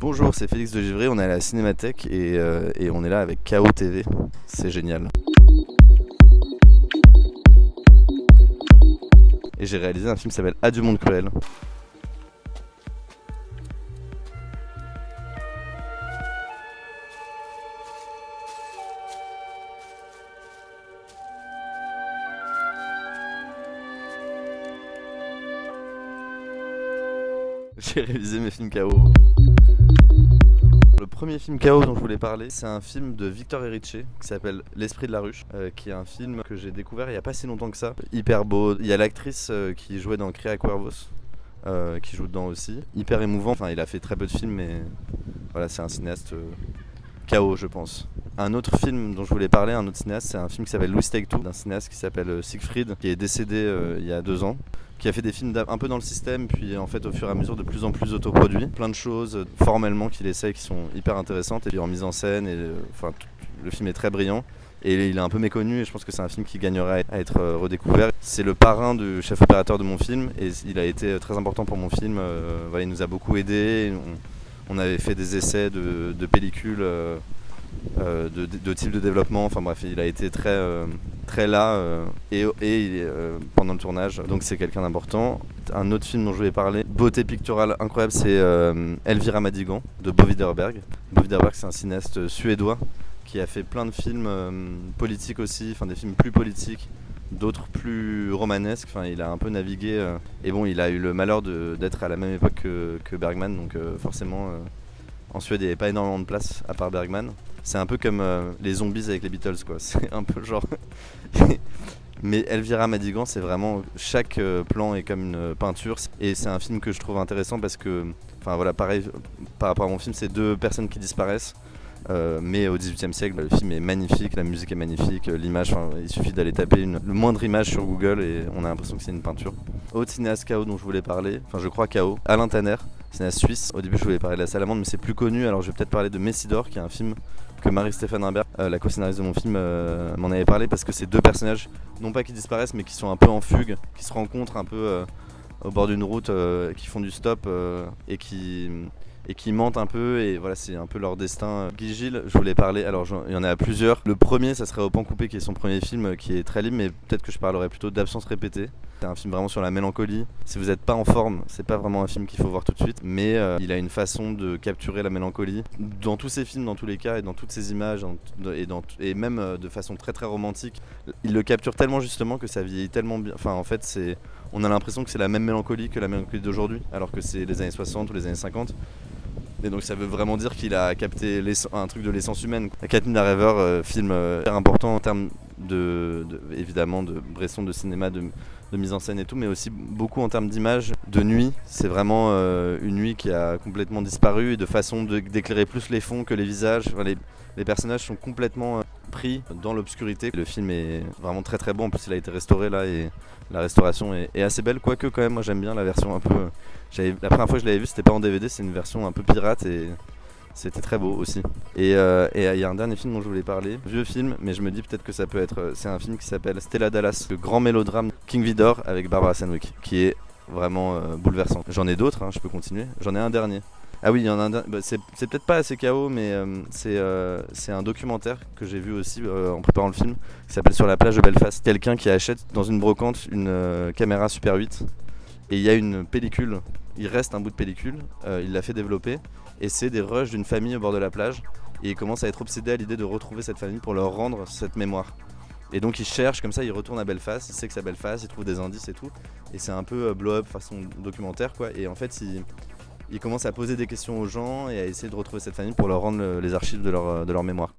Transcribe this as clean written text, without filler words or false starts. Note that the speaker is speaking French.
Bonjour, c'est Félix de Givry, on est à la Cinémathèque et on est là avec KO TV. C'est génial. Et j'ai réalisé un film qui s'appelle Adieu monde cruel. J'ai réalisé mes films KO. Le premier film KO dont je voulais parler, c'est un film de Victor Erice qui s'appelle L'Esprit de la Ruche, qui est un film que j'ai découvert il n'y a pas si longtemps que ça. Hyper beau, il y a l'actrice qui jouait dans Cria Cuervos, qui joue dedans aussi. Hyper émouvant, enfin il a fait très peu de films mais voilà, c'est un cinéaste KO je pense. Un autre film dont je voulais parler, un autre cinéaste, c'est un film qui s'appelle Louis Take Two, d'un cinéaste qui s'appelle Siegfried, qui est décédé il y a 2 ans, qui a fait des films un peu dans le système, puis en fait au fur et à mesure de plus en plus autoproduits. Plein de choses formellement qu'il essaie qui sont hyper intéressantes, et puis en mise en scène, et le film est très brillant. Et il est un peu méconnu et je pense que c'est un film qui gagnerait à être redécouvert. C'est le parrain du chef opérateur de mon film et il a été très important pour mon film. Voilà, il nous a beaucoup aidés. On avait fait des essais de pellicules, de type de développement. Enfin bref, il a été très là pendant le tournage. Donc c'est quelqu'un d'important. Un autre film dont je voulais parler, beauté picturale incroyable, c'est Elvira Madigan de Bo Widerberg. Bo Widerberg, c'est un cinéaste suédois qui a fait plein de films politiques aussi, enfin des films plus politiques, d'autres plus romanesques. Enfin, il a un peu navigué et bon, il a eu le malheur d'être à la même époque que Bergman, donc forcément en Suède il n'y avait pas énormément de place à part Bergman. C'est un peu comme les zombies avec les Beatles quoi, c'est un peu genre. Mais Elvira Madigan, c'est vraiment chaque plan est comme une peinture et c'est un film que je trouve intéressant parce que, enfin voilà, pareil par rapport à mon film, c'est 2 personnes qui disparaissent. Mais au XVIIIe siècle, le film est magnifique, la musique est magnifique, l'image, il suffit d'aller taper le moindre image sur Google et on a l'impression que c'est une peinture. Autre cinéaste KO dont je voulais parler, enfin je crois KO, Alain Tanner, cinéaste suisse. Au début je voulais parler de La Salamandre mais c'est plus connu, alors je vais peut-être parler de Messidor qui est un film que Marie-Stéphane Imbert, la co-scénariste de mon film, m'en avait parlé parce que c'est 2 personnages, non pas qui disparaissent mais qui sont un peu en fugue, qui se rencontrent un peu au bord d'une route, qui font du stop et qui mentent un peu et voilà, c'est un peu leur destin. Guy Gilles, je voulais parler, alors il y en a plusieurs. Le premier, ça serait Au pan coupé qui est son premier film qui est très libre, mais peut-être que je parlerai plutôt d'Absence répétée. C'est un film vraiment sur la mélancolie. Si vous n'êtes pas en forme, c'est pas vraiment un film qu'il faut voir tout de suite, mais il a une façon de capturer la mélancolie. Dans tous ses films, dans tous les cas, et dans toutes ses images, et même de façon très très romantique, il le capture tellement justement que ça vieillit tellement bien. Enfin en fait, on a l'impression que c'est la même mélancolie que la mélancolie d'aujourd'hui, alors que c'est les années 60 ou les années 50. Et donc ça veut vraiment dire qu'il a capté un truc de l'essence humaine. 4000 Rêveurs, film très important en termes évidemment de Bresson, de cinéma, de mise en scène et tout, mais aussi beaucoup en termes d'image, de nuit. C'est vraiment une nuit qui a complètement disparu et de façon d'éclairer plus les fonds que les visages. Enfin, les personnages sont complètement pris dans l'obscurité. Le film est vraiment très très bon, en plus il a été restauré là et la restauration est assez belle, quoique quand même moi j'aime bien la version un peu... La première fois que je l'avais vu c'était pas en DVD, c'est une version un peu pirate et c'était très beau aussi. Et il y a un dernier film dont je voulais parler, vieux film, mais je me dis peut-être que ça peut être... C'est un film qui s'appelle Stella Dallas, le grand mélodrame King Vidor avec Barbara Stanwyck, qui est vraiment bouleversant. J'en ai d'autres, je peux continuer. J'en ai un dernier. Ah oui, il y en a un dernier. C'est peut-être pas assez KO, mais c'est un documentaire que j'ai vu aussi en préparant le film, qui s'appelle Sur la plage de Belfast. Quelqu'un qui achète dans une brocante une caméra Super 8, et il y a une pellicule, il reste un bout de pellicule, il l'a fait développer, et c'est des rushs d'une famille au bord de la plage, et il commence à être obsédé à l'idée de retrouver cette famille pour leur rendre cette mémoire. Et donc il cherche comme ça, il retourne à Belfast, il sait que c'est à Belfast, il trouve des indices et tout, et c'est un peu blow-up façon documentaire quoi, et en fait il commence à poser des questions aux gens et à essayer de retrouver cette famille pour leur rendre les archives de leur mémoire.